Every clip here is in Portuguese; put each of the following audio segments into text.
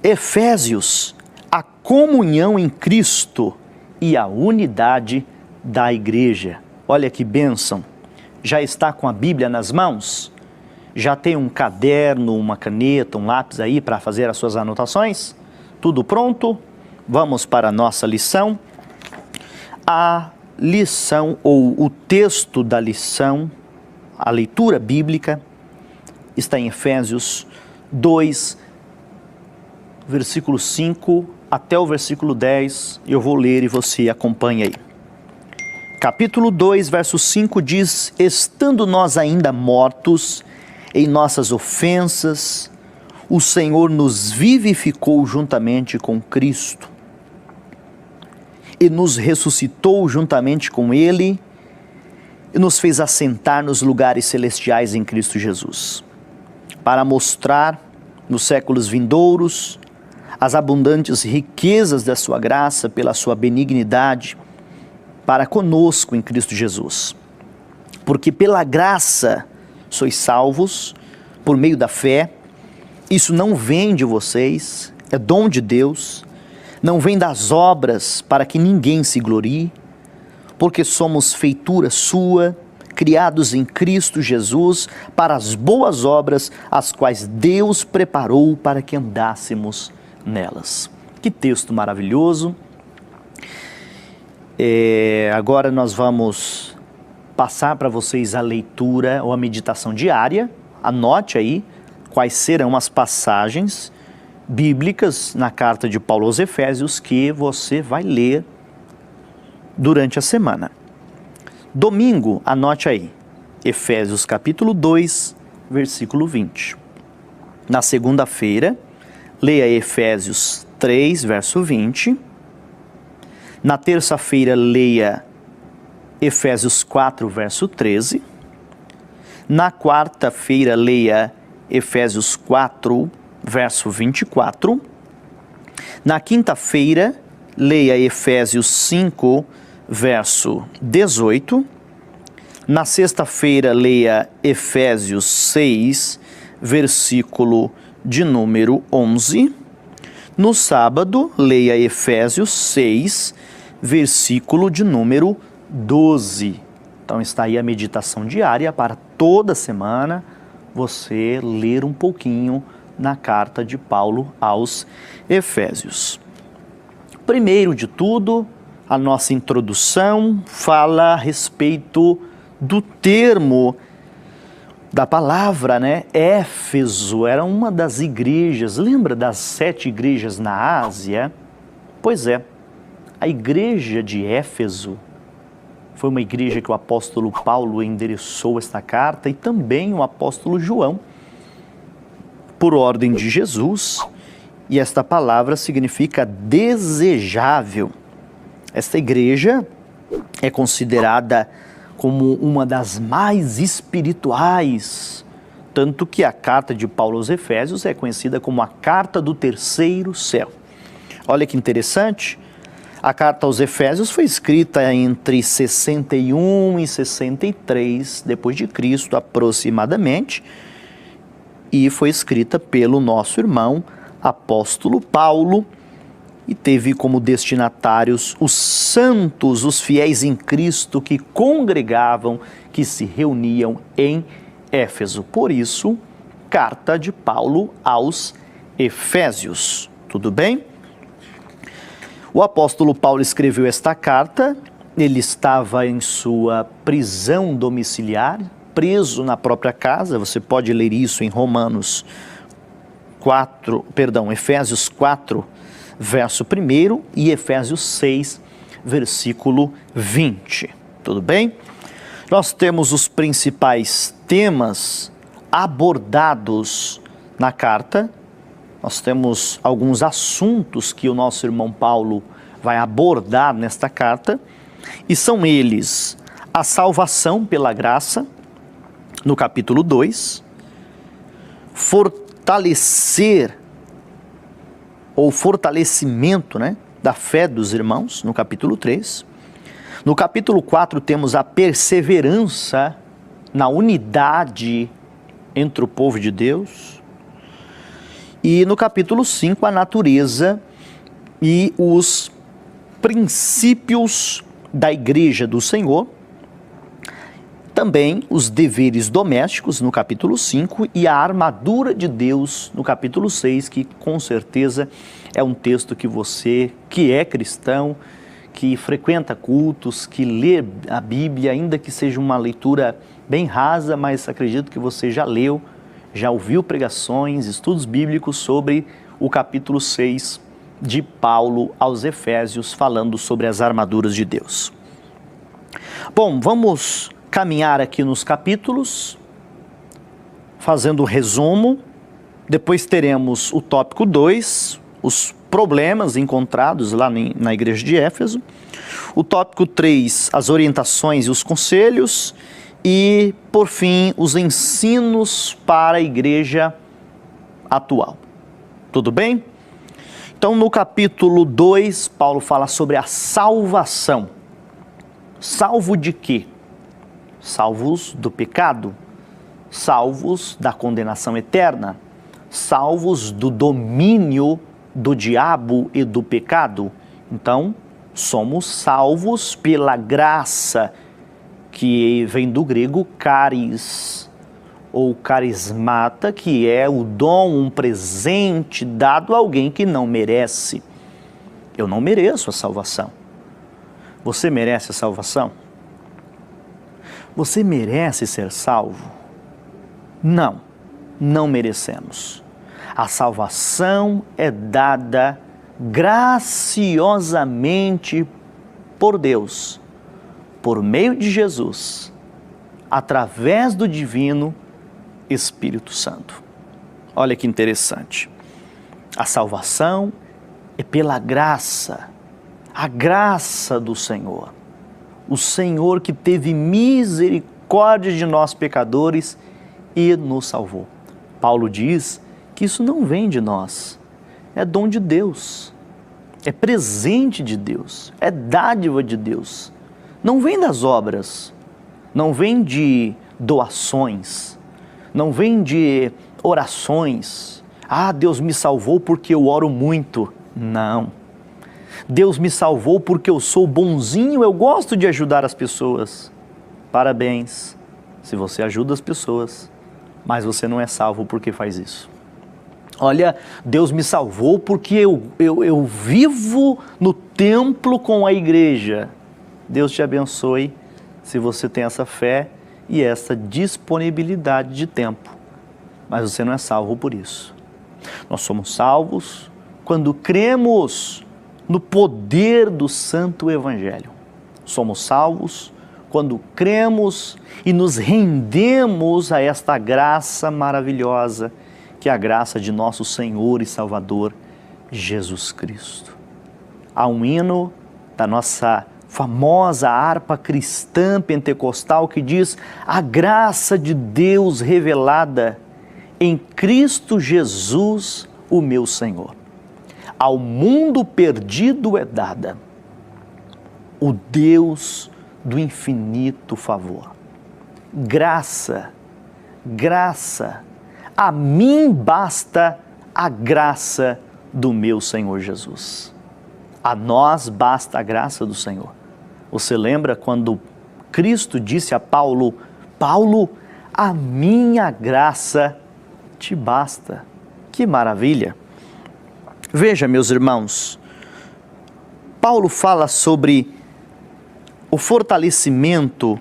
Efésios, a comunhão em Cristo e a unidade da igreja. Olha que bênção! Já está com a Bíblia nas mãos? Já tem um caderno, uma caneta, um lápis aí para fazer as suas anotações? Tudo pronto? Vamos para a nossa lição. A lição ou o texto da lição, a leitura bíblica, está em Efésios 2, versículo 5 até o versículo 10. Eu vou ler e você acompanha aí. Capítulo 2, verso 5 diz: estando nós ainda mortos em nossas ofensas, o Senhor nos vivificou juntamente com Cristo e nos ressuscitou juntamente com Ele e nos fez assentar nos lugares celestiais em Cristo Jesus, para mostrar nos séculos vindouros as abundantes riquezas da sua graça pela sua benignidade para conosco em Cristo Jesus. Porque pela graça sois salvos por meio da fé. Isso não vem de vocês, é dom de Deus, não vem das obras para que ninguém se glorie, porque somos feitura sua, criados em Cristo Jesus para as boas obras, as quais Deus preparou para que andássemos nelas. Que texto maravilhoso! Agora nós vamos passar para vocês a leitura ou a meditação diária. Anote aí quais serão as passagens bíblicas na carta de Paulo aos Efésios que você vai ler durante a semana. Domingo, anote aí, Efésios capítulo 2, versículo 20. Na segunda-feira, leia Efésios 3, verso 20. Na terça-feira, leia Efésios 4, verso 13. Na quarta-feira, leia Efésios 4, verso 24. Na quinta-feira, leia Efésios 5, verso 18. Na sexta-feira, leia Efésios 6, versículo de número 11. No sábado, leia Efésios 6, versículo de número 12. Então está aí a meditação diária para toda semana você ler um pouquinho na carta de Paulo aos Efésios. Primeiro de tudo, a nossa introdução fala a respeito do termo da palavra, né? Éfeso era uma das igrejas, lembra das 7 igrejas na Ásia? Pois é, a igreja de Éfeso foi uma igreja que o apóstolo Paulo endereçou esta carta e também o apóstolo João, por ordem de Jesus, e esta palavra significa desejável. Esta igreja é considerada como uma das mais espirituais, tanto que a carta de Paulo aos Efésios é conhecida como a carta do terceiro céu. Olha que interessante, a carta aos Efésios foi escrita entre 61 e 63 depois de Cristo aproximadamente, e foi escrita pelo nosso irmão apóstolo Paulo, e teve como destinatários os santos, os fiéis em Cristo que congregavam, que se reuniam em Éfeso. Por isso, carta de Paulo aos Efésios. Tudo bem? O apóstolo Paulo escreveu esta carta, ele estava em sua prisão domiciliar, preso na própria casa. Você pode ler isso em Efésios 4, verso 1 e Efésios 6, versículo 20. Tudo bem? Nós temos os principais temas abordados na carta. Nós temos alguns assuntos que o nosso irmão Paulo vai abordar nesta carta, e são eles: a salvação pela graça, no capítulo 2, fortalecimento, né, da fé dos irmãos, no capítulo 3. No capítulo 4 temos a perseverança na unidade entre o povo de Deus. E no capítulo 5, a natureza e os princípios da igreja do Senhor. Também os deveres domésticos no capítulo 5 e a armadura de Deus no capítulo 6, que com certeza é um texto que você, que é cristão, que frequenta cultos, que lê a Bíblia, ainda que seja uma leitura bem rasa, mas acredito que você já leu, já ouviu pregações, estudos bíblicos sobre o capítulo 6 de Paulo aos Efésios, falando sobre as armaduras de Deus. Bom, vamos caminhar aqui nos capítulos, fazendo o resumo. Depois teremos o tópico 2, os problemas encontrados lá na igreja de Éfeso. O tópico 3, as orientações e os conselhos. E, por fim, os ensinos para a igreja atual. Tudo bem? Então, no capítulo 2, Paulo fala sobre a salvação. Salvo de quê? Salvos do pecado, salvos da condenação eterna, salvos do domínio do diabo e do pecado. Então, somos salvos pela graça, que vem do grego charis, ou carismata, que é o dom, um presente dado a alguém que não merece. Eu não mereço a salvação. Você merece a salvação? Você merece ser salvo? Não, não merecemos. A salvação é dada graciosamente por Deus, por meio de Jesus, através do divino Espírito Santo. Olha que interessante. A salvação é pela graça, a graça do Senhor. O Senhor que teve misericórdia de nós pecadores e nos salvou. Paulo diz que isso não vem de nós, é dom de Deus, é presente de Deus, é dádiva de Deus. Não vem das obras, não vem de doações, não vem de orações. Ah, Deus me salvou porque eu oro muito. Não. Deus me salvou porque eu sou bonzinho, eu gosto de ajudar as pessoas. Parabéns, se você ajuda as pessoas, mas você não é salvo porque faz isso. Olha, Deus me salvou porque eu vivo no templo com a igreja. Deus te abençoe se você tem essa fé e essa disponibilidade de tempo, mas você não é salvo por isso. Nós somos salvos quando cremos no poder do Santo Evangelho. Somos salvos quando cremos e nos rendemos a esta graça maravilhosa, que é a graça de nosso Senhor e Salvador, Jesus Cristo. Há um hino da nossa famosa harpa cristã pentecostal que diz: a graça de Deus revelada em Cristo Jesus, o meu Senhor. Ao mundo perdido é dada o Deus do infinito favor. Graça, graça, a mim basta a graça do meu Senhor Jesus. A nós basta a graça do Senhor. Você lembra quando Cristo disse a Paulo: Paulo, a minha graça te basta. Que maravilha! Veja, meus irmãos, Paulo fala sobre o fortalecimento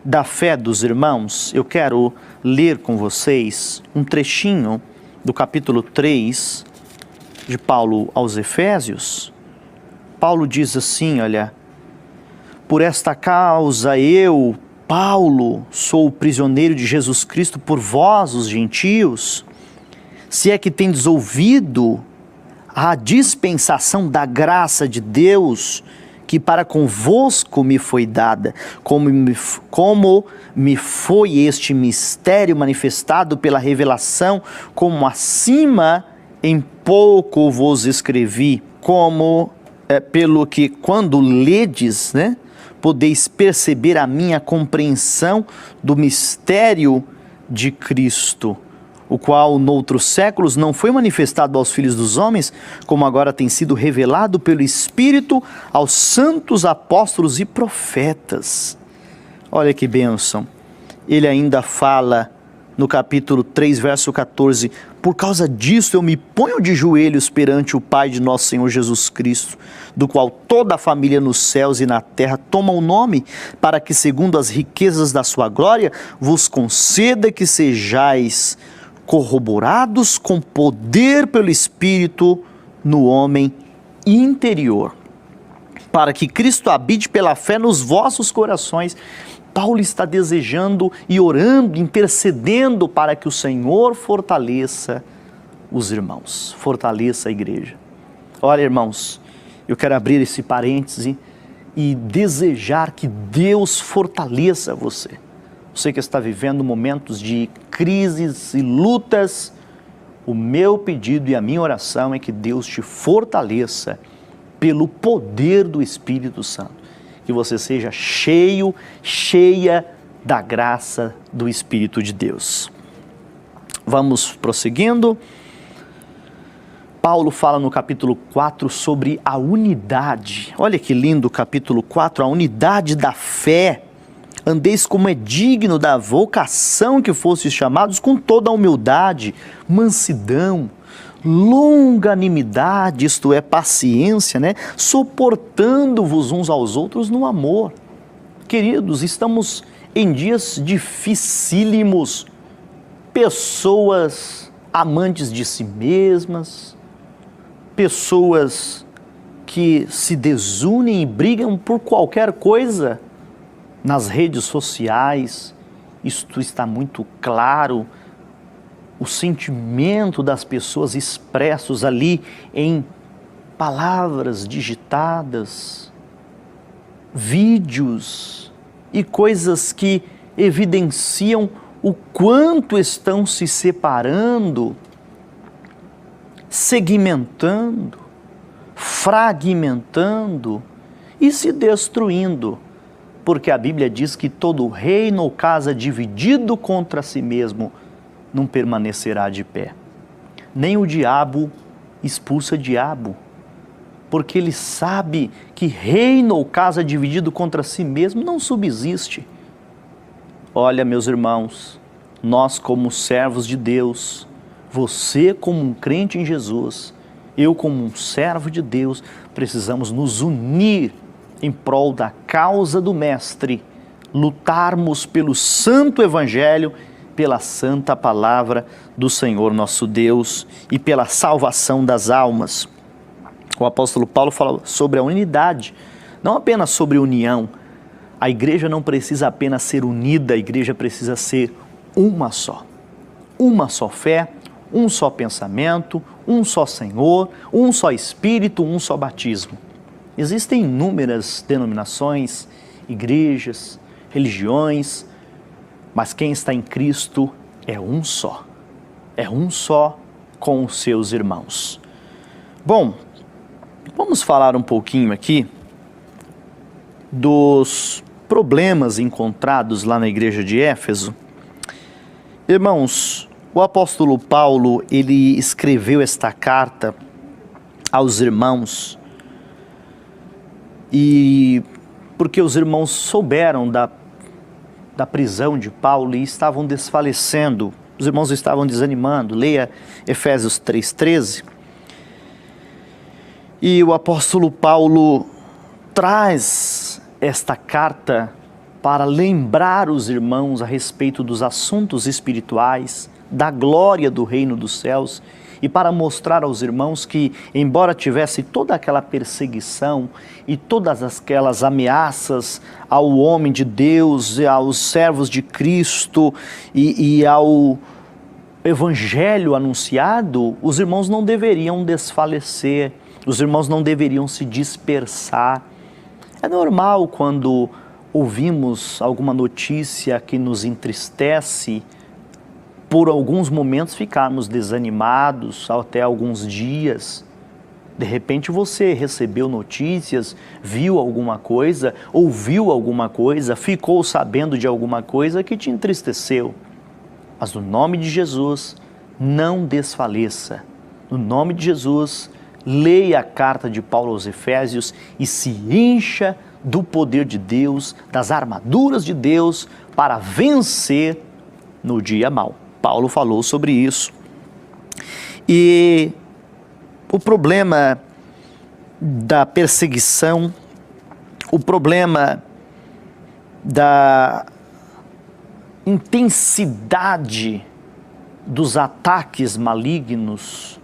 da fé dos irmãos. Eu quero ler com vocês um trechinho do capítulo 3 de Paulo aos Efésios. Paulo diz assim, olha: por esta causa eu, Paulo, sou prisioneiro de Jesus Cristo por vós, os gentios, se é que tendes ouvido a dispensação da graça de Deus, que para convosco me foi dada, como me foi este mistério manifestado pela revelação, como acima em pouco vos escrevi, como pelo que quando ledes, podeis perceber a minha compreensão do mistério de Cristo, o qual noutros séculos não foi manifestado aos filhos dos homens, como agora tem sido revelado pelo Espírito aos santos apóstolos e profetas. Olha que bênção. Ele ainda fala no capítulo 3, verso 14, por causa disso eu me ponho de joelhos perante o Pai de nosso Senhor Jesus Cristo, do qual toda a família nos céus e na terra toma o nome, para que segundo as riquezas da sua glória, vos conceda que sejais corroborados com poder pelo Espírito no homem interior, para que Cristo habite pela fé nos vossos corações. Paulo está desejando e orando, intercedendo para que o Senhor fortaleça os irmãos, fortaleça a igreja. Olha, irmãos, eu quero abrir esse parêntese e desejar que Deus fortaleça você. Você que está vivendo momentos de crises e lutas, o meu pedido e a minha oração é que Deus te fortaleça pelo poder do Espírito Santo. Que você seja cheio, cheia da graça do Espírito de Deus. Vamos prosseguindo. Paulo fala no capítulo 4 sobre a unidade. Olha que lindo o capítulo 4, a unidade da fé. Andeis como é digno da vocação que fostes chamados, com toda a humildade, mansidão, longanimidade, isto é, paciência, né? Suportando-vos uns aos outros no amor. Queridos, estamos em dias dificílimos, pessoas amantes de si mesmas, pessoas que se desunem e brigam por qualquer coisa nas redes sociais. Isto está muito claro, o sentimento das pessoas expressos ali em palavras digitadas, vídeos e coisas que evidenciam o quanto estão se separando, segmentando, fragmentando e se destruindo. Porque a Bíblia diz que todo reino ou casa dividido contra si mesmo não permanecerá de pé. Nem o diabo expulsa diabo, porque ele sabe que reino ou casa dividido contra si mesmo não subsiste. Olha, meus irmãos, nós como servos de Deus, você como um crente em Jesus, eu como um servo de Deus, precisamos nos unir em prol da causa do Mestre, lutarmos pelo santo Evangelho, pela santa palavra do Senhor nosso Deus e pela salvação das almas. O apóstolo Paulo fala sobre a unidade, não apenas sobre união. A igreja não precisa apenas ser unida, a igreja precisa ser uma só fé, um só pensamento, um só Senhor, um só Espírito, um só batismo. Existem inúmeras denominações, igrejas, religiões, mas quem está em Cristo é um só com os seus irmãos. Bom, vamos falar um pouquinho aqui dos problemas encontrados lá na igreja de Éfeso. Irmãos, o apóstolo Paulo, ele escreveu esta carta aos irmãos, e porque os irmãos souberam da prisão de Paulo e estavam desfalecendo, os irmãos estavam desanimando. Leia Efésios 3,13. E o apóstolo Paulo traz esta carta para lembrar os irmãos a respeito dos assuntos espirituais, da glória do reino dos céus, e para mostrar aos irmãos que, embora tivesse toda aquela perseguição e todas aquelas ameaças ao homem de Deus, aos servos de Cristo e ao evangelho anunciado, os irmãos não deveriam desfalecer, os irmãos não deveriam se dispersar. É normal quando ouvimos alguma notícia que nos entristece, por alguns momentos ficarmos desanimados, até alguns dias. De repente você recebeu notícias, viu alguma coisa, ouviu alguma coisa, ficou sabendo de alguma coisa que te entristeceu. Mas no nome de Jesus, não desfaleça. No nome de Jesus, leia a carta de Paulo aos Efésios e se encha do poder de Deus, das armaduras de Deus, para vencer no dia mau. Paulo falou sobre isso. E o problema da perseguição, o problema da intensidade dos ataques malignos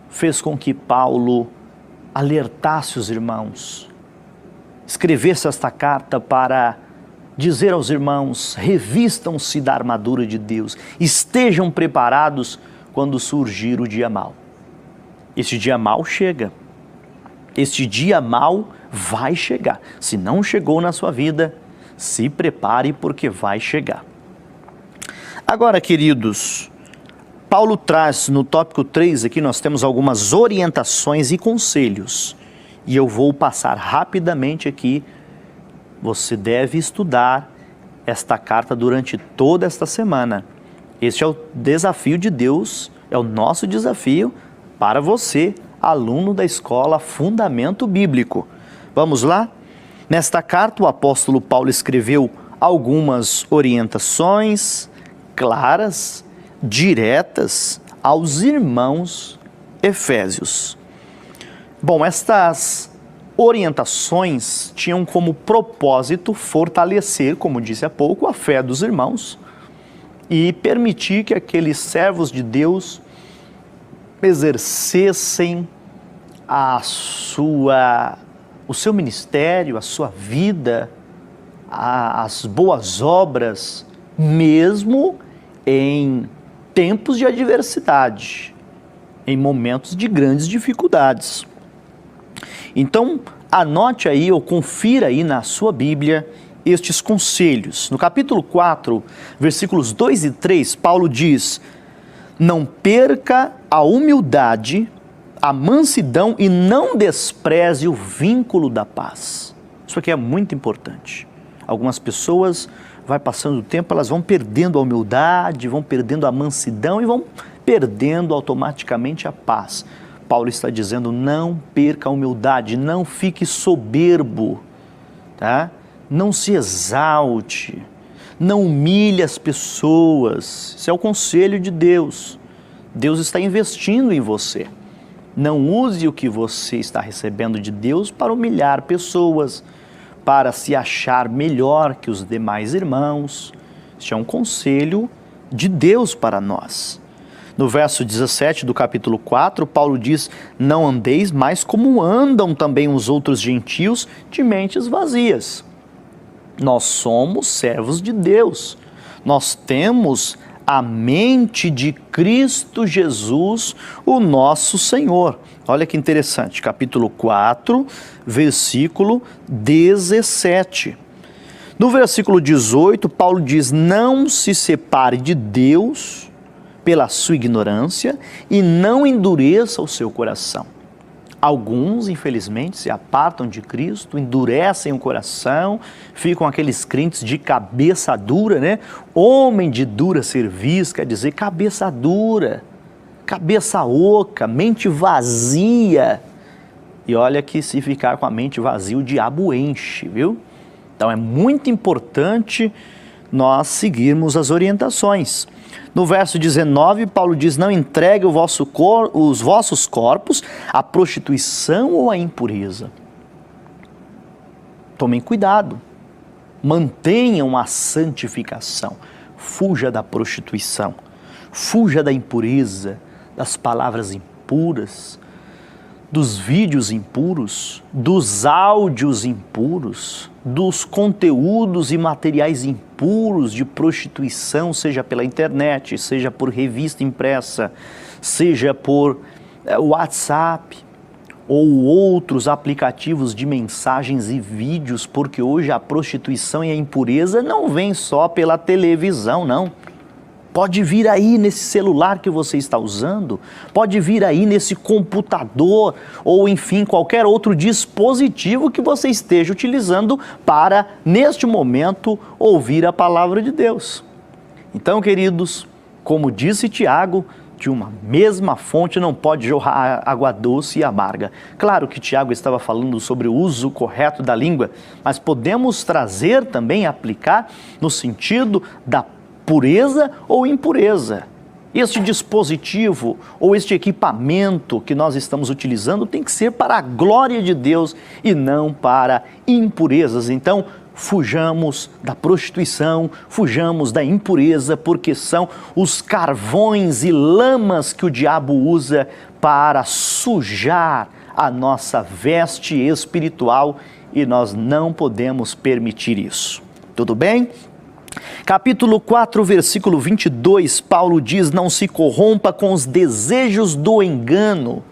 fez com que Paulo alertasse os irmãos, escrevesse esta carta para dizer aos irmãos: revistam-se da armadura de Deus, estejam preparados quando surgir o dia mau. Este dia mau chega, este dia mau vai chegar. Se não chegou na sua vida, se prepare porque vai chegar. Agora, queridos, Paulo traz no tópico 3 aqui, nós temos algumas orientações e conselhos. E eu vou passar rapidamente aqui. Você deve estudar esta carta durante toda esta semana. Este é o desafio de Deus, é o nosso desafio para você, aluno da escola Fundamento Bíblico. Vamos lá? Nesta carta, o apóstolo Paulo escreveu algumas orientações claras, diretas aos irmãos efésios. Bom, estas orientações tinham como propósito fortalecer, como disse há pouco, a fé dos irmãos e permitir que aqueles servos de Deus exercessem o seu ministério, a sua vida, as boas obras, mesmo em tempos de adversidade, em momentos de grandes dificuldades. Então, anote aí ou confira aí na sua Bíblia estes conselhos. No capítulo 4, versículos 2 e 3, Paulo diz: não perca a humildade, a mansidão e não despreze o vínculo da paz. Isso aqui é muito importante. Algumas pessoas, vai passando o tempo, elas vão perdendo a humildade, vão perdendo a mansidão e vão perdendo automaticamente a paz. Paulo está dizendo: não perca a humildade, não fique soberbo, tá? Não se exalte, não humilhe as pessoas. Isso é o conselho de Deus. Deus está investindo em você. Não use o que você está recebendo de Deus para humilhar pessoas, para se achar melhor que os demais irmãos. Este é um conselho de Deus para nós. No verso 17 do capítulo 4, Paulo diz: não andeis mais como andam também os outros gentios de mentes vazias. Nós somos servos de Deus. Nós temos a mente de Cristo Jesus, o nosso Senhor. Olha que interessante, capítulo 4, versículo 17. No versículo 18, Paulo diz: não se separe de Deus pela sua ignorância e não endureça o seu coração. Alguns, infelizmente, se apartam de Cristo, endurecem o coração, ficam aqueles crentes de cabeça dura, né? Homem de dura cerviz, quer dizer cabeça dura, cabeça oca, mente vazia. E olha que se ficar com a mente vazia, o diabo enche, viu? Então é muito importante nós seguirmos as orientações. No verso 19, Paulo diz: não entregue os vossos corpos à prostituição ou à impureza. Tomem cuidado, mantenham a santificação, fuja da prostituição, fuja da impureza, das palavras impuras, dos vídeos impuros, dos áudios impuros, dos conteúdos e materiais impuros de prostituição, seja pela internet, seja por revista impressa, seja por WhatsApp ou outros aplicativos de mensagens e vídeos, porque hoje a prostituição e a impureza não vem só pela televisão, não. Pode vir aí nesse celular que você está usando, pode vir aí nesse computador ou, enfim, qualquer outro dispositivo que você esteja utilizando para, neste momento, ouvir a palavra de Deus. Então, queridos, Como disse Tiago, de uma mesma fonte não pode jorrar água doce e amarga. Claro que Tiago estava falando sobre o uso correto da língua, mas podemos trazer também, aplicar no sentido da pureza ou impureza. Este dispositivo ou este equipamento que nós estamos utilizando tem que ser para a glória de Deus e não para impurezas. Então, fujamos da prostituição, fujamos da impureza, porque são os carvões e lamas que o diabo usa para sujar a nossa veste espiritual e nós não podemos permitir isso. Tudo bem? Capítulo 4, versículo 22, Paulo diz: não se corrompa com os desejos do engano.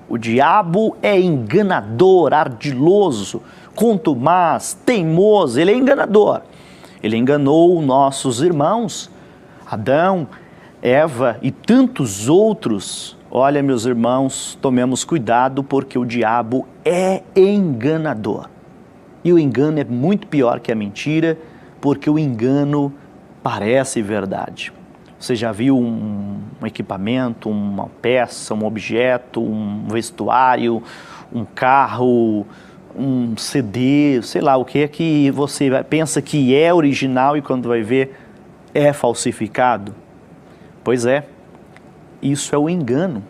O diabo é enganador, ardiloso, contumaz, teimoso, ele é enganador. Ele enganou nossos irmãos, Adão, Eva e tantos outros. Olha, meus irmãos, tomemos cuidado porque o diabo é enganador. E o engano é muito pior que a mentira, porque o engano parece verdade. Você já viu um equipamento, uma peça, um objeto, um vestuário, um carro, um CD, sei lá o que é que você pensa que é original e quando vai ver é falsificado? Pois é, isso é o engano.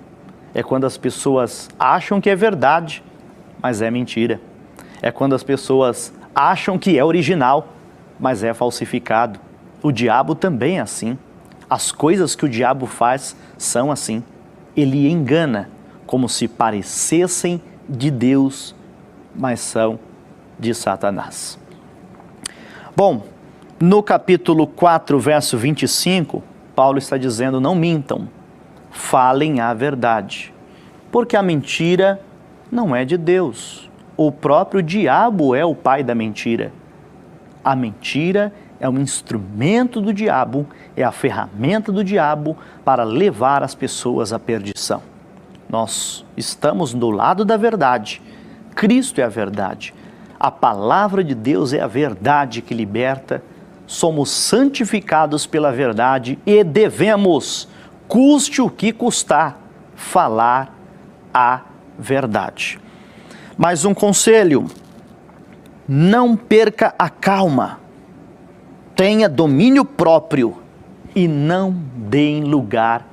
É quando as pessoas acham que é verdade, mas é mentira. É quando as pessoas acham que é original, mas é falsificado. O diabo também é assim. As coisas que o diabo faz são assim. Ele engana como se parecessem de Deus, mas são de Satanás. Bom, no capítulo 4, verso 25, Paulo está dizendo: não mintam, falem a verdade, porque a mentira não é de Deus. O próprio diabo é o pai da mentira. A mentira é um instrumento do diabo, é a ferramenta do diabo para levar as pessoas à perdição. Nós estamos do lado da verdade. Cristo é a verdade. A palavra de Deus é a verdade que liberta. Somos santificados pela verdade e devemos, custe o que custar, falar a verdade. Mais um conselho: não perca a calma, tenha domínio próprio e não deem lugar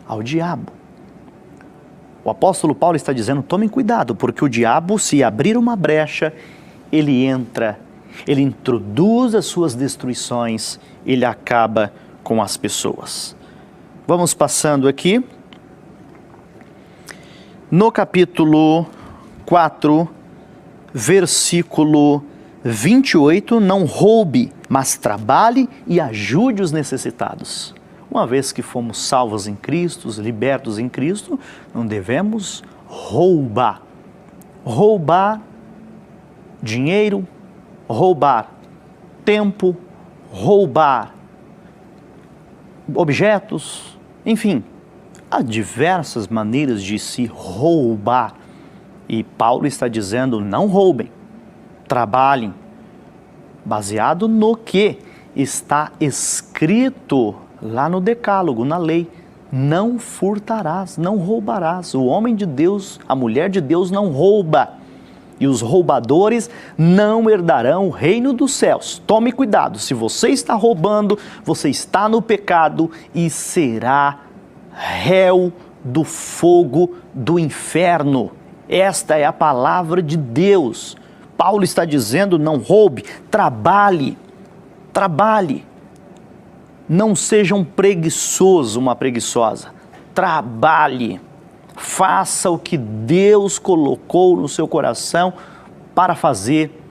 ao diabo. O apóstolo Paulo está dizendo: tomem cuidado, porque o diabo, se abrir uma brecha, ele entra, ele introduz as suas destruições, ele acaba com as pessoas. Vamos passando aqui. No capítulo 4, versículo 28, não roube, mas trabalhe e ajude os necessitados. Uma vez que fomos salvos em Cristo, libertos em Cristo, não devemos roubar. Roubar dinheiro, roubar tempo, roubar objetos, enfim, há diversas maneiras de se roubar. E Paulo está dizendo: não roubem, trabalhem, baseado no que está escrito lá no Decálogo, na lei: não furtarás, não roubarás. O homem de Deus, a mulher de Deus não rouba, e os roubadores não herdarão o reino dos céus. Tome cuidado, se você está roubando, você está no pecado e será réu do fogo do inferno. Esta é a palavra de Deus. Paulo está dizendo: não roube, trabalhe, trabalhe. Não seja um preguiçoso, uma preguiçosa. Trabalhe, faça o que Deus colocou no seu coração para fazer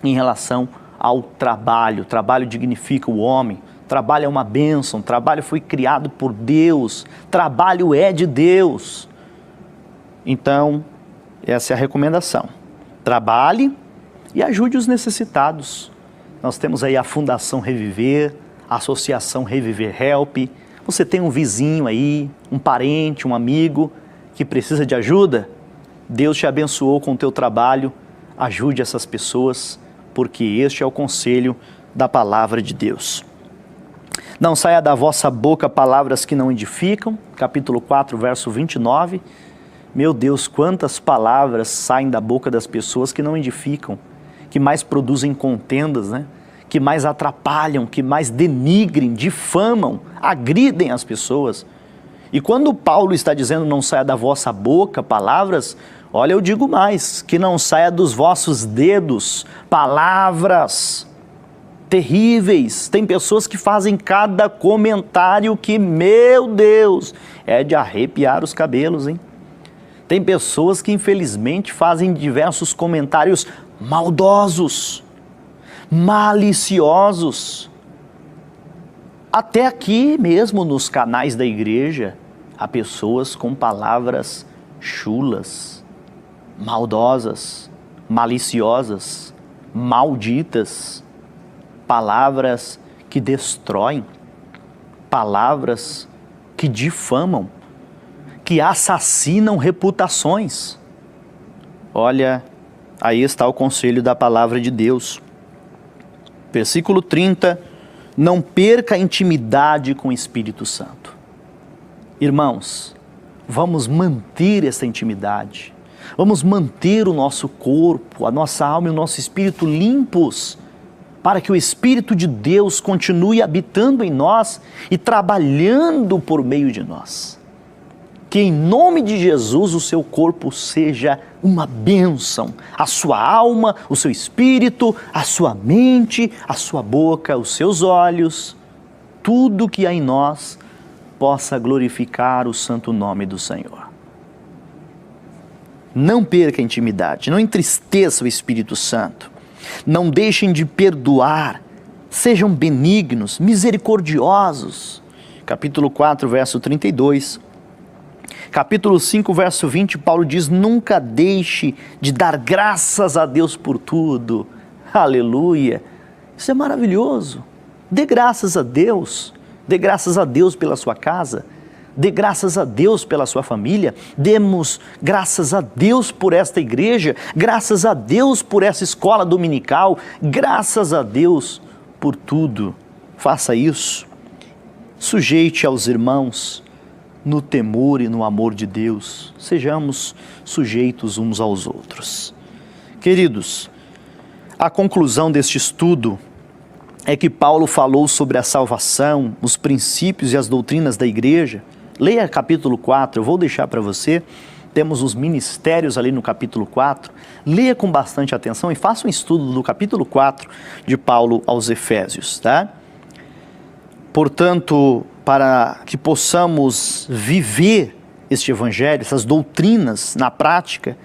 em relação ao trabalho. Trabalho dignifica o homem, trabalho é uma bênção, trabalho foi criado por Deus, trabalho é de Deus. Então, essa é a recomendação. Trabalhe e ajude os necessitados. Nós temos aí a Fundação Reviver, a Associação Reviver Help. Você tem um vizinho aí, um parente, um amigo que precisa de ajuda? Deus te abençoou com o teu trabalho. Ajude essas pessoas, porque este é o conselho da palavra de Deus. Não saia da vossa boca palavras que não edificam, capítulo 4, verso 29. Meu Deus, quantas palavras saem da boca das pessoas que não edificam, que mais produzem contendas, né? Que mais atrapalham, que mais denigrem, difamam, agridem as pessoas. E quando Paulo está dizendo não saia da vossa boca palavras, olha, eu digo mais, que não saia dos vossos dedos palavras terríveis. Tem pessoas que fazem cada comentário que, meu Deus, é de arrepiar os cabelos, hein? Tem pessoas que infelizmente fazem diversos comentários maldosos, maliciosos. Até aqui mesmo nos canais da igreja, há pessoas com palavras chulas, maldosas, maliciosas, malditas, palavras que destroem, palavras que difamam, que assassinam reputações. Olha, aí está o conselho da palavra de Deus. Versículo 30, não perca a intimidade com o Espírito Santo. Irmãos, vamos manter essa intimidade, vamos manter o nosso corpo, a nossa alma e o nosso espírito limpos, para que o Espírito de Deus continue habitando em nós e trabalhando por meio de nós. Que em nome de Jesus o seu corpo seja uma bênção, a sua alma, o seu espírito, a sua mente, a sua boca, os seus olhos, tudo que há em nós possa glorificar o santo nome do Senhor. Não perca a intimidade, não entristeça o Espírito Santo, não deixem de perdoar, sejam benignos, misericordiosos. Capítulo 4, verso 32. Capítulo 5, verso 20, Paulo diz, nunca deixe de dar graças a Deus por tudo. Aleluia! Isso é maravilhoso. Dê graças a Deus. Dê graças a Deus pela sua casa. Dê graças a Deus pela sua família. Demos graças a Deus por esta igreja. Graças a Deus por essa escola dominical. Graças a Deus por tudo. Faça isso. Sujeite aos irmãos no temor e no amor de Deus. Sejamos sujeitos uns aos outros. Queridos, a conclusão deste estudo é que Paulo falou sobre a salvação, os princípios e as doutrinas da igreja. Leia capítulo 4, eu vou deixar para você. Temos os ministérios ali no capítulo 4. Leia com bastante atenção e faça um estudo do capítulo 4 de Paulo aos Efésios, tá? Portanto, para que possamos viver este evangelho, essas doutrinas na prática,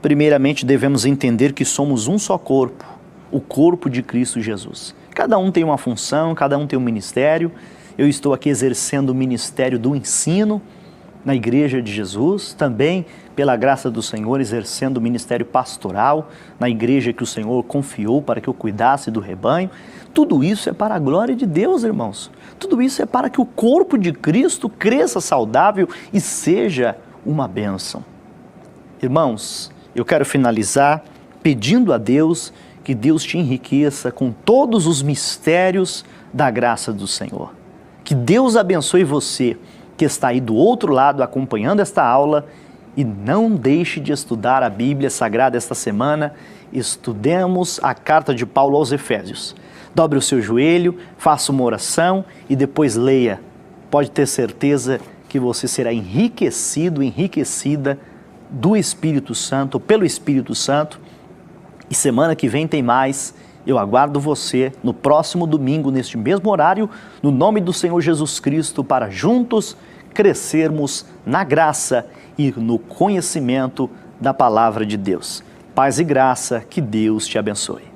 primeiramente devemos entender que somos um só corpo, o corpo de Cristo Jesus. Cada um tem uma função, cada um tem um ministério. Eu estou aqui exercendo o ministério do ensino na Igreja de Jesus, também, pela graça do Senhor, exercendo o ministério pastoral na igreja que o Senhor confiou para que eu cuidasse do rebanho. Tudo isso é para a glória de Deus, irmãos. Tudo isso é para que o corpo de Cristo cresça saudável e seja uma bênção. Irmãos, eu quero finalizar pedindo a Deus que Deus te enriqueça com todos os mistérios da graça do Senhor. Que Deus abençoe você que está aí do outro lado acompanhando esta aula e não deixe de estudar a Bíblia Sagrada esta semana. Estudemos a carta de Paulo aos Efésios. Dobre o seu joelho, faça uma oração e depois leia. Pode ter certeza que você será enriquecido, enriquecida do Espírito Santo, pelo Espírito Santo. E semana que vem tem mais. Eu aguardo você no próximo domingo, neste mesmo horário, no nome do Senhor Jesus Cristo, para juntos crescermos na graça e no conhecimento da palavra de Deus. Paz e graça, que Deus te abençoe.